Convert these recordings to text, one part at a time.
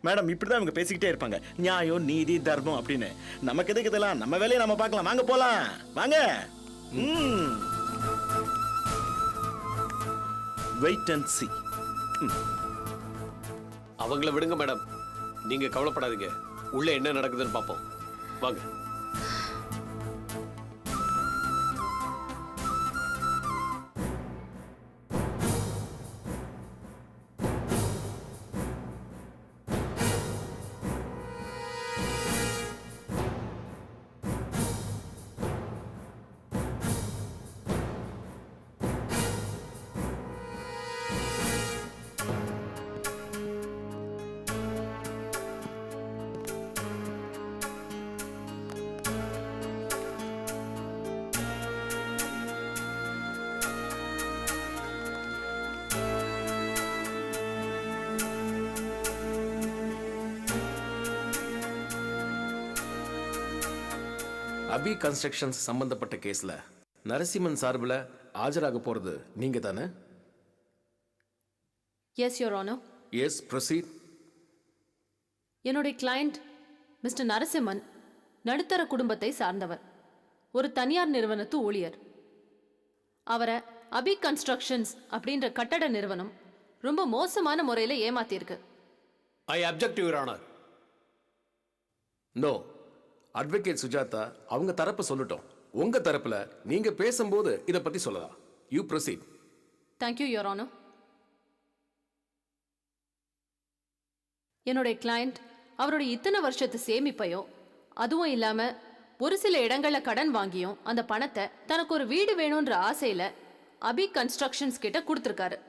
Madam இப்படிதான் இவங்க பேசிக்கிட்டே இருப்பாங்க, நியாயம் நீதி தர்மம் அப்படின்னு. நமக்கு எதுக்கு இதெல்லாம், நம்ம வேலையை நம்ம பார்க்கலாம். வாங்க போலாம், வாங்க. Wait and see. அவங்கள விடுங்க மேடம், நீங்க கவலைப்படாதீங்க. உள்ள என்ன நடக்குதுன்னு பார்ப்போம், வாங்க. அபி கன்ஸ்ட்ரக்ஷன்ஸ் சம்பந்தப்பட்ட கேஸ்ல நரசிம்மன் சார்பில் ஆஜராக போறது நீங்க தானே? Yes your honour. Yes, proceed. என்னுடைய கிளையண்ட் மிஸ்டர் நரசிம்மன் நடுத்தர குடும்பத்தை சார்ந்தவர், ஒரு தனியார் நிறுவனத்து ஊழியர். அவரை அபி கன்ஸ்ட்ரக்ஷன்ஸ் அப்படின்ற கட்டட நிறுவனம் ரொம்ப மோசமான முறையில் ஏமாத்தியிருக்கு. I object your honour. No, advocate Sujatha அவங்க தரப்பு சொல்லட்டும். உங்க தரப்புல நீங்க பேசும்போது இதை பத்தி சொல்லலாம். You proceed. Thank you your honour. என்னுடைய கிளையண்ட் அவருடைய இத்தனை வருஷத்து சேமிப்பையும், அதுவும் இல்லாம ஒரு சில இடங்கள்ல கடன் வாங்கியும் அந்த பணத்தை தனக்கு ஒரு வீடு வேணும்ன்ற ஆசையில அபி கன்ஸ்ட்ரக்ஷன்ஸ் கிட்ட கொடுத்துருக்காரு.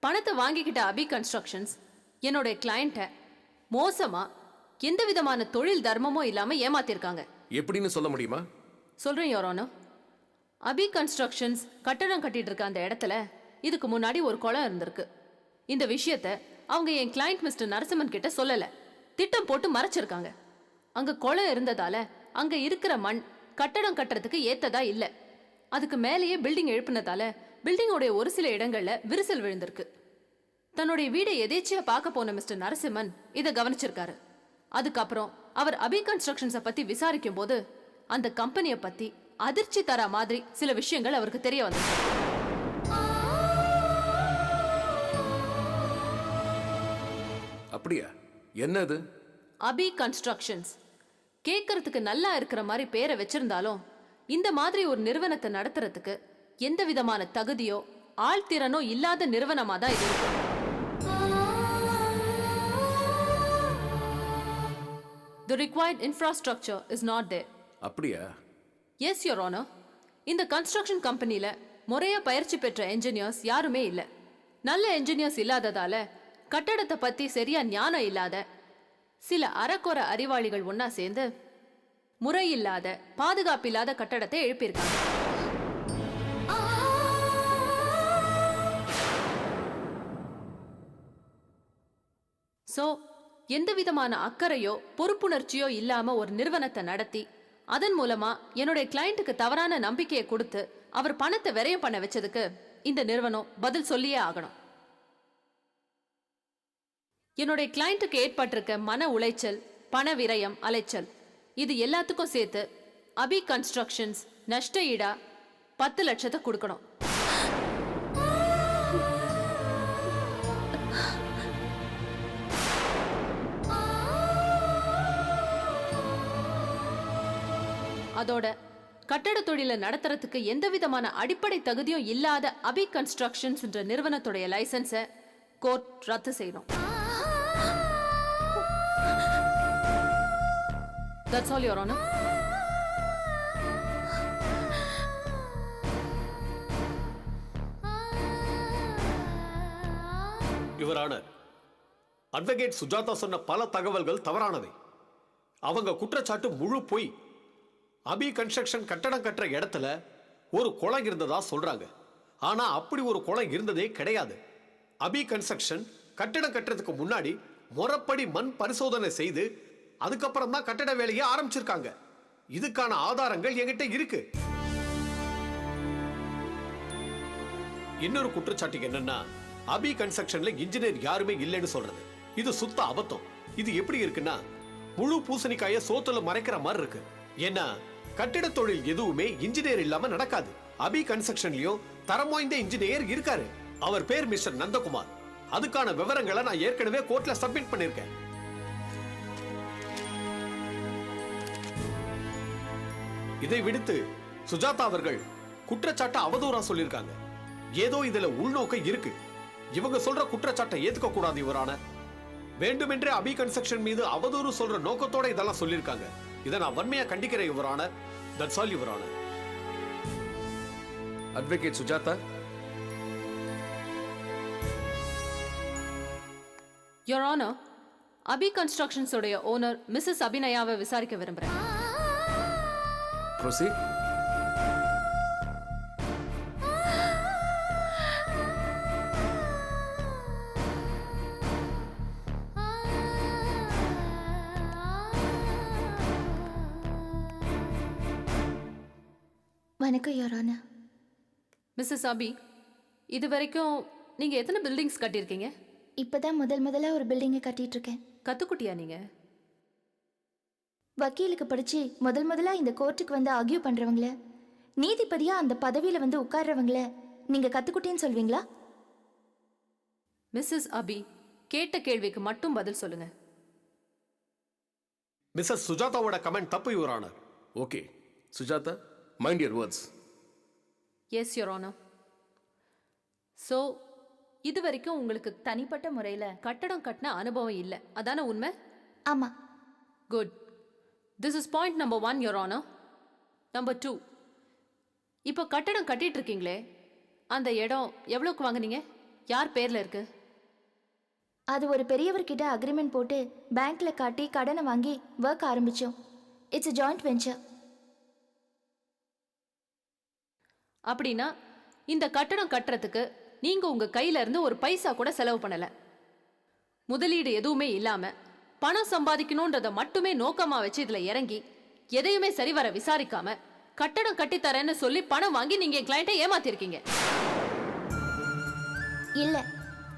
பணத்தை வாங்கிக்கிட்ட அபி கன்ஸ்ட்ரக்ஷன்ஸ் என்னுடைய கிளையண்ட்டை மோசமா எந்த விதமான தொழில் தர்மமும் இல்லாம ஏமாத்திருக்காங்க. எப்படின்னு சொல்ல முடியுமா? சொல்றேன் யுவர் ஆனர். அபி கன்ஸ்ட்ரக்ஷன்ஸ் கட்டடம் கட்டிட்டு இருக்க அந்த இடத்துல இதுக்கு முன்னாடி ஒரு குளம் இருந்திருக்கு. இந்த விஷயத்த அவங்க என் கிளையண்ட் மிஸ்டர் நரசிம்மன் கிட்ட சொல்லல, திட்டம் போட்டு மறைச்சிருக்காங்க. அங்க குளம் இருந்ததால அங்க இருக்கிற மண் கட்டடம் கட்டுறதுக்கு ஏத்ததா இல்ல. அதுக்கு மேலேயே பில்டிங் எழுப்பினதால பில்டிங்கோடைய ஒரு சில இடங்கள்ல விரிசல் விழுந்திருக்கு. தன்னுடைய வீடை எதேச்சியா பார்க்க போன மிஸ்டர் நரசிம்மன் இதை கவனிச்சிருக்காரு. அதுக்கப்புறம் அவர் அபி கன்ஸ்ட்ரக்ஷன்ஸை பத்தி விசாரிக்கும் போது அந்த கம்பெனியை பத்தி அதிர்ச்சி தர மாதிரி சில விஷயங்கள் அவருக்கு தெரிய வந்தது. அப்படியா? என்னது? அபி கன்ஸ்ட்ரக்ஷன்ஸ் கேட்கறதுக்கு நல்லா இருக்கிற மாதிரி பேரை வச்சிருந்தாலும் இந்த மாதிரி ஒரு நிறுவனத்தை நடத்துறதுக்கு எந்த விதமான தகுதியோ ஆழ்திறனோ இல்லாத நிறுவனமா தான் இது இருக்கு. The required infrastructure is not there. அப்படியா? Yes, Your Honor. இந்த கன்ஸ்ட்ரக்ஷன் கம்பெனில முறையா பயிற்சி பெற்ற என்ஜினியர்ஸ் யாருமே இல்ல. நல்ல என்ஜினியர்ஸ் இல்லாததால கட்டடத்தை பத்தி சரியா ஞானம் இல்லாத சில அறக்குறை அறிவாளிகள் ஒன்னா சேர்ந்து முறையில்லாத பாதுகாப்பில்லாத கட்டடத்தை எழுப்பியிருக்காங்க. சோ எந்த விதமான அக்கறையோ பொறுப்புணர்ச்சியோ இல்லாம ஒரு நிறுவனத்தை நடத்தி அதன் மூலமா என்னுடைய கிளையண்ட்டுக்கு தவறான நம்பிக்கையை கொடுத்து அவர் பணத்தை விரயம் பண்ண வச்சதுக்கு இந்த நிறுவனம் பதில் சொல்லியே ஆகணும். என்னுடைய கிளையண்ட்டுக்கு ஏற்பட்டிருக்க மன உளைச்சல், பண விரயம், அலைச்சல் இது எல்லாத்துக்கும் சேர்த்து அபி கன்ஸ்ட்ரக்ஷன்ஸ் நஷ்ட ஈடா 10 லட்சத்தை கொடுக்கணும். அதோட கட்டட தொழிலை நடத்துறதுக்கு எந்த விதமான அடிப்படை தகுதியும் இல்லாத அபி கன்ஸ்ட்ரக்ஷன்ஸ் என்ற நிறுவனத்துடைய லைசன்ஸை கோர்ட் ரத்து செய்யணும். That's all, Your Honor. Your honour, advocate Sujatha சொன்ன பல தகவல்கள் தவறானவை. அவங்க குற்றச்சாட்டு முழு பொய். அபி கன்ஸ்ட்ரக்ஷன் கட்டடம் கட்டுற இடத்துல ஒரு குளம் இருந்ததா சொல்றாங்க. ஆனா அப்படி ஒரு குளம் இருந்ததே கிடையாது. அபி கன்ஸ்ட்ரக்ஷன் கட்டடம் கட்டுறதுக்கு முன்னாடி முறைப்படி மண் பரிசோதனை செய்து அதுக்கப்புறம் தான் கட்டட வேலையை ஆரம்பிச்சிருக்காங்க. இதுக்கான ஆதாரங்கள் என்கிட்ட இருக்கு. இன்னொரு குற்றச்சாட்டு என்னன்னா, அபி கன்ஸ்ட்ரக்ஷன்ல இன்ஜினியர் யாருமே இல்லைன்னு சொல்றது. இது சுத்த அபத்தம். இது எப்படி இருக்குன்னா முழு பூசணிக்காய சோத்துல மறைக்கிற மாதிரி இருக்கு. ஏன்னா கட்டிட தொழில் எதுவுமே இன்ஜினியர் இல்லாம நடக்காது. அபி கன்ஸ்ட்ரக்ஷன்லயும் தரம் வாய்ந்த இன்ஜினியர் இருக்காரு. அவர் பேர் மிஸ்டர் நந்தகுமார். அதுக்கான விவரங்களை நான் ஏற்கனவே கோர்ட்ல சப்மிட் பண்ணிருக்கேன். இதை விடுத்து சுஜாதா அவர்கள் குற்றச்சாட்டை அவதூறா சொல்லியிருக்காங்க. ஏதோ இதுல உள்நோக்கம் இருக்கு. இவங்க சொல்ற குற்றச்சாட்டை ஏத்துக்க கூடாது யுவரான. வேண்டுமென்றே அபி கன்ஸ்ட்ரக்ஷன் மீது அவதூறு சொல்ற நோக்கத்தோட இதெல்லாம் சொல்லியிருக்காங்க. இதை நான் வன்மையா கண்டிக்கிறேன் your honour. That's all your honour. Advocate Sujatha. Your honour, Abhi constructions உடைய ஓனர் மிஸ்ஸஸ் அபிநயாவை விசாரிக்க விரும்புறேன். ப்ரொசீட். வணக்கம் யோர் ஆனர். மிஸ்ஸஸ் அபி, இது வரைக்கும் நீங்க எத்தனை பில்டிங்ஸ் கட்டியிருக்கீங்க? இப்பதான் முதல்ல ஒரு பில்டிங்கை கட்டிட்டு இருக்கேன். கத்துக்குட்டியா நீங்க? வக்கீலுக்கு படிச்சு முதல்ல இந்த கோர்ட்டுக்கு வந்து ஆர்கியூ பண்றவங்கள, நீதிபதியா அந்த பதவியில வந்து உட்கார்றவங்கள நீங்க கத்துக்குட்டின்னு சொல்வீங்களா? மிஸ்ஸஸ் அபி, கேட்ட கேள்விக்கு மட்டும் பதில் சொல்லுங்க. மிஸ்ஸஸ் சுஜாதாவோட கமெண்ட் தப்பு your honour. Okay Sujatha, mind your words. Yes your honour. So இது வரைக்கும் உங்களுக்கு தனிப்பட்ட முறையில் கட்டடம் கட்டின அனுபவம் இல்லை, அதான உண்மை? ஆமா. Good. This is point number 1 your honour. Number 2, இப்போ கட்டடம் கட்டிட்டு இருக்கீங்களே, அந்த இடம் எவ்வளோக்கு வாங்குனீங்க? யார் பேரில் இருக்கு? அது ஒரு பெரியவர்கிட்ட அக்ரிமெண்ட் போட்டு பேங்க்ல காட்டி கடனை வாங்கி ஒர்க் ஆரம்பிச்சோம். It's a joint venture. அப்படின்னா இந்த கட்டடம் கட்டுறதுக்கு நீங்க உங்க கையில இருந்து ஒரு பைசா கூட செலவு பண்ணல. முதலீடு எதுவுமே இல்லாம பணம் சம்பாதிக்கணும்ன்றத மட்டுமே நோக்கமா வச்சு இதுல இறங்கி எதையுமே சரிவர விசாரிக்காம கட்டடம் கட்டித்தரேன்னு சொல்லி பணம் வாங்கி நீங்க என் கிளையண்ட்டை ஏமாத்திருக்கீங்க. இல்ல,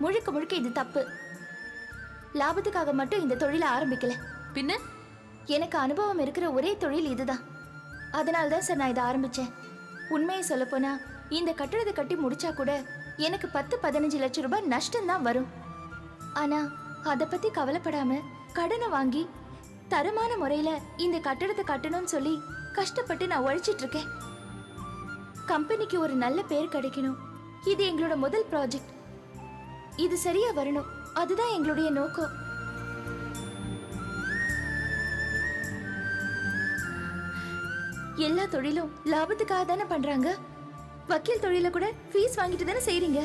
முழுக்க இது தப்பு. லாபத்துக்காக மட்டும் இந்த தொழிலை ஆரம்பிக்கல. பின்ன எனக்கு அனுபவம் இருக்கிற ஒரே தொழில் இதுதான். அதனால தான் சார் நான் இதை ஆரம்பிச்சேன். உண்மையை சொல்லப்போனா இந்த கட்டடத்தை கட்டி முடிச்சா கூட எனக்கு 10-15 லட்சம் ரூபாய் நஷ்டம் தான் வரும். ஆனா அதை பத்தி கவலைப்படாம கடனை வாங்கி தரமான முறையில இந்த கட்டடத்தை கட்டணும்னு சொல்லி கஷ்டப்பட்டு நான் உழைச்சிட்டு இருக்கேன். கம்பெனிக்கு ஒரு நல்ல பேர் கிடைக்கணும். இது எங்களோட முதல் ப்ராஜெக்ட். இது சரியா வரணும். அதுதான் எங்களுடைய நோக்கம். எல்லா தொழிலும் லாபத்துக்காக தானே பண்றாங்க. வக்கீல் தொழில கூட ஃபீஸ் வாங்கிட்டு தானே செய்றீங்க.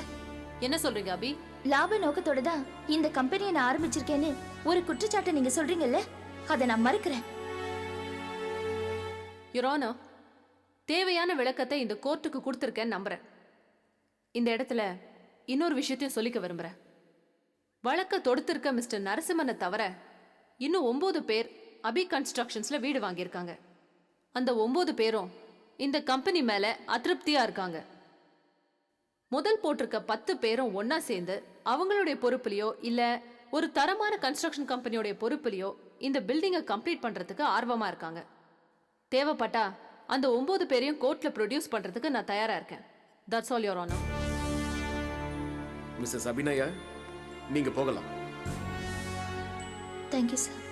என்ன சொல்றீங்க அபி? லாப நோக்கத்தோட தான் இந்த கம்பெனியை நான் ஆரம்பிச்சிருக்கேன்னு ஒரு குற்றச்சாட்டை நீங்க சொல்றீங்கல்ல, அதை நான் மறுக்கிறேன். யுவர் ஆனர், தேவையான விளக்கத்தை இந்த கோர்ட்டுக்கு கொடுத்துருக்கேன்னு நம்புறேன். இந்த இடத்துல இன்னொரு விஷயத்தையும் சொல்லிக்க விரும்புறேன். வழக்க தொடுத்திருக்க மிஸ்டர் நரசிம்மனை தவிர இன்னும் 9 பேர் அபி கன்ஸ்ட்ரக்ஷன்ஸ்ல வீடு வாங்கியிருக்காங்க. அந்த 9 பேரும் இந்த கம்பெனி மேல அதிருப்தியா இருக்காங்க. முதல் போட்டிருக்க 10 பேரும் ஒன்னா சேர்ந்து அவங்களுடைய பொறுப்புலையோ இல்ல ஒரு தரமான கன்ஸ்ட்ரக்ஷன் கம்பெனியோட பொறுப்புலையோ இந்த பில்டிங்கை கம்ப்ளீட் பண்றதுக்கு ஆர்வமா இருக்காங்க. தேவைப்பட்டா அந்த 9 பேரையும் கோர்ட்ல ப்ரொடியூஸ் பண்றதுக்கு நான் தயாரா இருக்கேன். That's all your honour. Missus Abhinaya, நீங்க போகலாம். Thank you sir.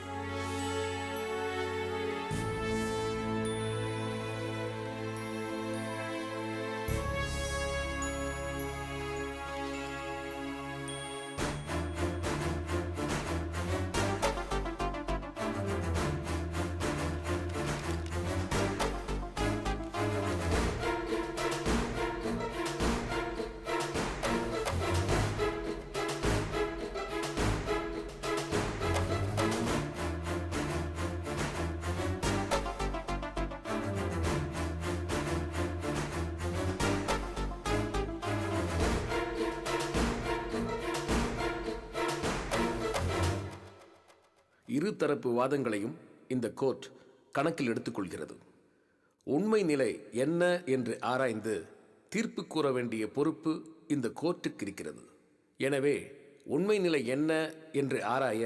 இருதரப்பு வாதங்களையும் இந்த கோர்ட் கணக்கில் எடுத்துக்கொள்கிறது. உண்மை நிலை என்ன என்று ஆராய்ந்து தீர்ப்பு கூற வேண்டிய பொறுப்பு இந்த கோர்ட்டுக்கு இருக்கிறது. எனவே உண்மை நிலை என்ன என்று ஆராய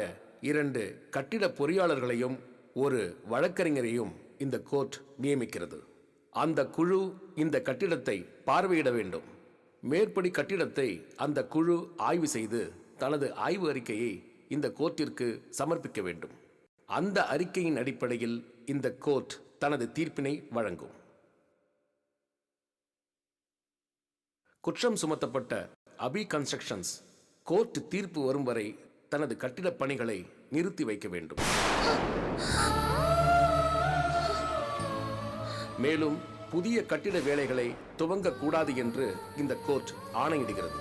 2 கட்டிட பொறியாளர்களையும் ஒரு வழக்கறிஞரையும் இந்த கோர்ட் நியமிக்கிறது. அந்த குழு இந்த கட்டிடத்தை பார்வையிட வேண்டும். மேற்படி கட்டிடத்தை அந்த குழு ஆய்வு செய்து தனது ஆய்வு அறிக்கையை இந்த கோர்ட்டிற்கு சமர்ப்பிக்க வேண்டும். அந்த அறிக்கையின் அடிப்படையில் இந்த கோர்ட் தனது தீர்ப்பினை வழங்கும். குற்றம் சுமத்தப்பட்ட அபி கன்ஸ்ட்ரக்ஷன்ஸ் கோர்ட் தீர்ப்பு வரும் வரை தனது கட்டிடப் பணிகளை நிறுத்தி வைக்க வேண்டும். மேலும் புதிய கட்டிட வேலைகளை துவங்கக்கூடாது என்று இந்த கோர்ட் ஆணையிடுகிறது.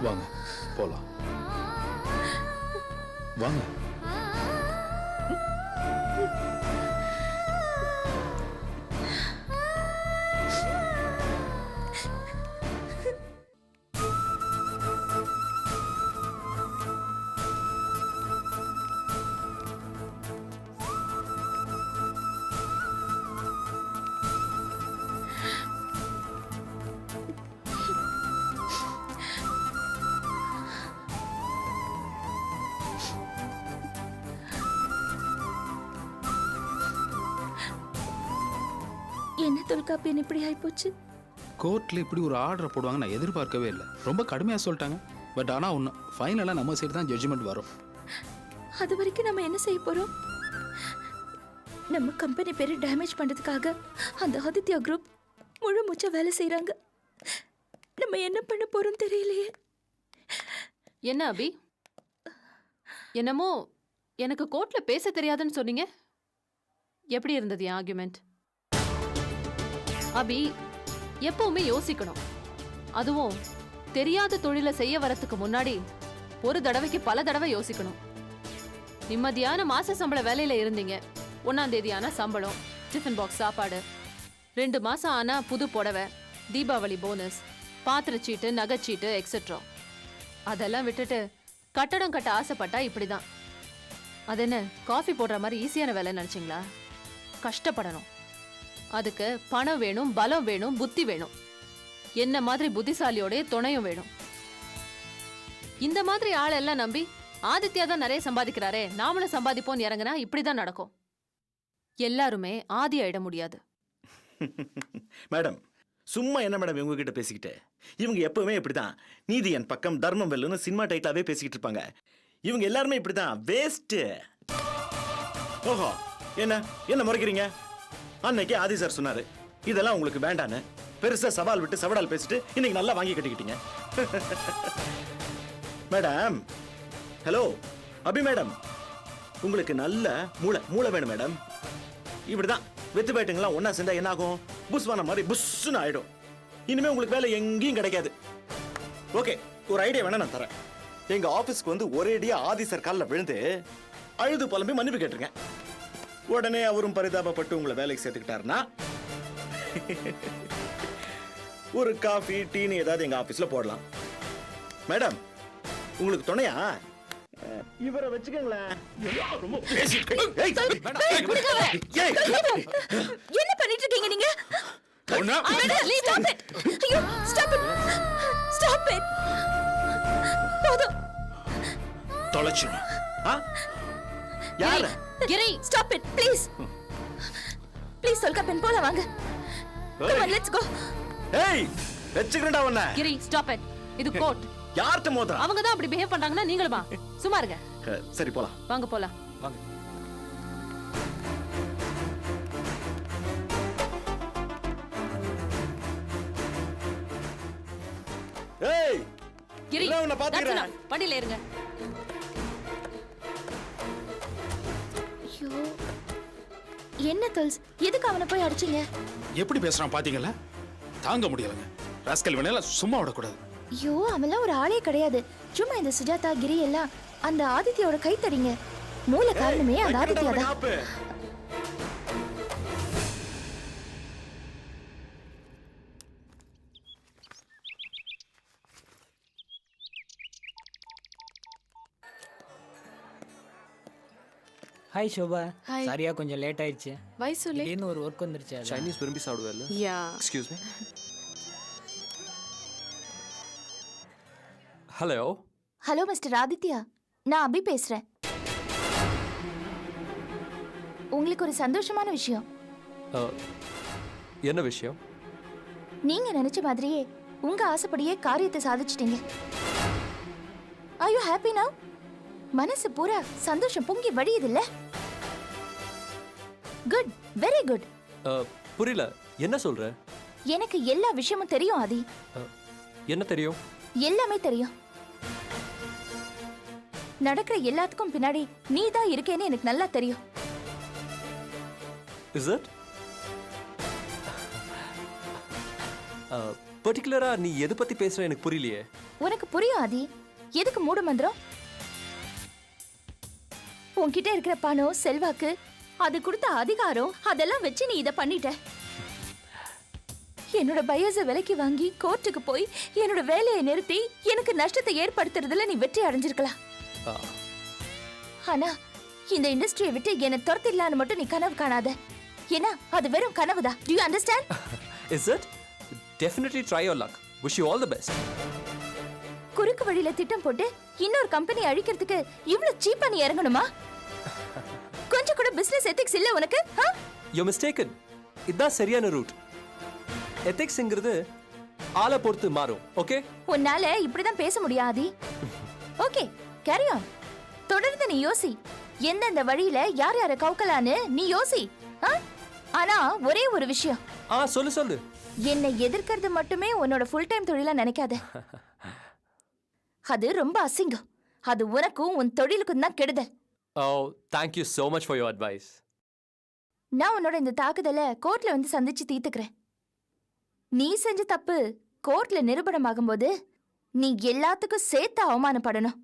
வாங்க போலாம். வாங்க. என்ன தொல்காப்பியன் இப்படி ஆயிப்போச்சு? கோர்ட்ல இப்படி ஒரு ஆர்டரை போடுவாங்க நான் எதிர்பார்க்கவே இல்லை. ரொம்ப கடுமையாக சொல்லிட்டாங்க. பட் ஆனால் ஒன்று, ஃபைனலாக நம்ம சைடு தான் ஜட்ஜ்மெண்ட் வரும். அது வரைக்கும் நம்ம என்ன செய்ய போறோம்? நம்ம கம்பெனி பேரை டேமேஜ் பண்றதுக்காக அந்த ஆதித்யா குரூப் முழு மூச்சா வேலை செய்றாங்க. நம்ம என்ன பண்ண போறோம் தெரியலையே. என்ன அபி, என்னமோ எனக்கு கோர்ட்ல பேச தெரியாதுன்னு சொன்னீங்க. எப்படி இருந்தது என் ஆர்குமெண்ட்? அபி, எப்பவுமே யோசிக்கணும். அதுவும் தெரியாத தொழிலை செய்ய வரத்துக்கு முன்னாடி ஒரு தடவைக்கு பல தடவை யோசிக்கணும். நிம்மதியான மாச சம்பள வேலையில இருந்தீங்க. 1ஆம் தேதி ஆனா சம்பளம், டிஃபன் பாக்ஸ் சாப்பாடு, 2 மாசம் ஆனா புது புடவை, தீபாவளி போனஸ், பாத்திரச்சீட்டு, நகைச்சீட்டு எக்ஸெட்ரா. அதெல்லாம் விட்டுட்டு கட்டடம் கட்ட ஆசைப்பட்டா இப்படிதான். அது என்ன காஃபி போடுற மாதிரி ஈஸியான வேலை நினைச்சீங்களா? கஷ்டப்படணும். அதுக்கு பணம் வேணும், பலம் வேணும், புத்தி வேணும். என்ன மாதிரி புத்திசாலியோட துணையும் வேணும். இந்த மாதிரி ஆளெல்லாம் நம்பி ஆதித்யா தான் நிறைய சம்பாதிக்கிறாரே, நாமளும் சம்பாதிப்போம் இறங்கினா இப்படிதான் நடக்கும். எல்லாருமே ஆதி ஆயிட முடியாது. மேடம், சும்மா என்ன மேடம் இவங்க கிட்ட பேசிக்கிட்டு? இவங்க எப்பவுமே இப்படிதான். நீதி என் பக்கம், தர்மம் வெல்லுன்னு சினிமா டைட்டிலாவே பேசிக்கிட்டு இருப்பாங்க. இவங்க எல்லாருமே இப்படிதான். வேஸ்ட். ஓஹோ, என்ன என்ன முறைக்கிறீங்க? அன்னைக்கு ஆதி சார் சொன்னாரு இதெல்லாம் உங்களுக்கு வேண்டான்னு. பெருசா சவால் விட்டு சவடால் பேசிட்டு இன்னைக்கு நல்லா வாங்கி கட்டிக்கிட்டீங்க. மேடம், ஹலோ அபி மேடம், உங்களுக்கு நல்ல மூளை வேணும் மேடம். இப்படிதான் வெத்து பேட்டுங்களாம் ஒன்னா சேர்ந்தா என்ன ஆகும்? புஷ்வான மாதிரி புஷ்னு ஆயிடும். இனிமே உங்களுக்கு வேலை எங்கேயும் கிடைக்காது. ஓகே, ஒரு ஐடியா வேணா நான் தரேன். எங்க ஆபீஸ்க்கு வந்து ஒரேடியா ஆதி சார் காலில் விழுந்து அழுது புலம்பி மன்னிப்பு கேட்டுருங்க. உடனே அவரும் பரிதாபப்பட்டு உங்களை வேலைக்கு சேர்த்துக்கிட்டாருன்னா ஒரு காஃபி டீன்னு ஏதாவது எங்க ஆபீஸ்ல போடலாம். மேடம், உங்களுக்கு துணையா இவரை வச்சுக்கங்களேன். என்ன பண்ணிட்டு இருக்கீங்க நீங்க? தொலைச்சிடும். யாரு? Giri, stop it please. Please Tholkappiyan போலாம் வாங்க. Come on, let's go. ஏய், வெச்சுக்கறடா உன்னை. Giri, stop it. இது கோர்ட். யார்ட்ட மோதுறா? அவங்க தான் அப்படி பிஹேவ் பண்றாங்கன்னா நீங்களுமா? சும்மா இருங்க. சரி போலாம். வாங்க போலாம். வாங்க. ஏய், கிரி, நான் உன்னை பாத்துக்கறேன். that's enough. வண்டியில இருங்க. ஐயோ, என்ன துல்ஸ், எதுக்கு அவனை போய் அடிச்சீங்க? எப்படி பேசுறான் பாத்தீங்களா? தாங்க முடியலங்க. ராஸ்கல் வேணால சும்மா விடக்கூடாது. ஐயோ, அவன்லாம் ஒரு ஆளே கிடையாது. சும்மா இந்த சுஜாதா கிரி எல்லாம் அந்த ஆதித்யோட கை தடிங்க. மூல காரணமே அந்த ஆதித்யா தான். காப்பு. ஹாய் ஷோபா. Hi. சாரியா கொஞ்சம் லேட் ஆயிடுச்சு. வயசு திடீர்னு ஒரு ஒர்க் வந்துருச்சு அதான். சைனீஸ் விரும்பி சாப்பிடுவேல்ல? Yeah excuse me. Hello. Hello mister Adithya, நான் அபி பேசுறேன். உங்களுக்கு ஒரு சந்தோஷமான விஷயம். என்ன விஷயம்? நீங்க நினைச்ச மாதிரியே உங்க ஆசைப்படியே காரியத்தை சாதிச்சிட்டீங்க. Are you happy now? மனசு பூரா சந்தோஷம் பொங்கி வழியுதுல்ல? Good, very good. புரியல, என்ன சொல்ற? எனக்கு எல்லா விஷயமும் தெரியும் ஆதி. என்ன தெரியும்? எல்லாமே தெரியும். நடக்கிற எல்லாத்துக்கும் பின்னாடி நீ தான் இருக்கேன்னு எனக்கு நல்லா தெரியும். Is it? பர்டிகுலரா நீ எது பத்தி பேசுற எனக்கு புரியலையே. உனக்கு புரியும் ஆதி. எதுக்கு மூட மந்திரம்? உன்கிட்ட இருக்கிற பணம், செல்வாக்கு, அது கொடுத்த அதிகாரம், அதெல்லாம் வச்சு நீ இத பண்ணிட்ட. என்னோட பயச விலைக்கு வாங்கி கோர்ட்டுக்கு போய் என்னோட வேலையை நிறுத்தி எனக்கு நஷ்டத்தை ஏற்படுத்துறதுல நீ வெற்றி அடைஞ்சிருக்கலாம். ஆனா இந்த இண்டஸ்ட்ரியை விட்டு என்னை துரத்திடலான்னு மட்டும் நீ கனவு காணாத. ஏன்னா அது வெறும் கனவுதான். Do you understand? Is it? Definitely try your luck. Wish you all the best. குறுக்கு வழியில திட்டம் போட்டு இன்னொரு கம்பெனி அழிக்கிறதுக்கு இவ்வளவு சீப்பா நீ இறங்கணுமா? கொஞ்சம் கூட பிசினஸ் எத்திக்ஸ் இல்ல உனக்கு? You mistaken. இதுதான் சரியான ரூட். எத்திக்ஸ்ங்கிறது ஆளை பொறுத்து மாறும். ஓகே? உன்னால இப்படிதான் பேச முடியாது. Okay, carry on. தொடர்ந்து நீ யோசி. எந்தெந்த வழியில யார் யாரை கவுக்கலான்னு நீ யோசி. ஆனா ஒரே ஒரு விஷயம். சொல்லு சொல்லு. என்னை எதிர்க்கிறது மட்டுமே உன்னோட ஃபுல் டைம் தொழிலா நினைக்காத. அது ரொம்ப அசிங்கம். அது உனக்கும் உன் தொழிலுக்கும் தான் கெடுதல். Thank you so much for your advice. நான் உன்னோட இந்த தாக்குதலை கோர்ட்ல வந்து சந்திச்சு தீர்த்துக்கிறேன். நீ செஞ்ச தப்பு கோர்ட்ல நிரூபணமாகும்போது நீ எல்லாத்துக்கும் சேர்த்து அவமானப்படணும்.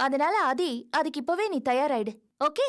அதனால அதுக்கு இப்பவே நீ தயாராயிடு. ஓகே?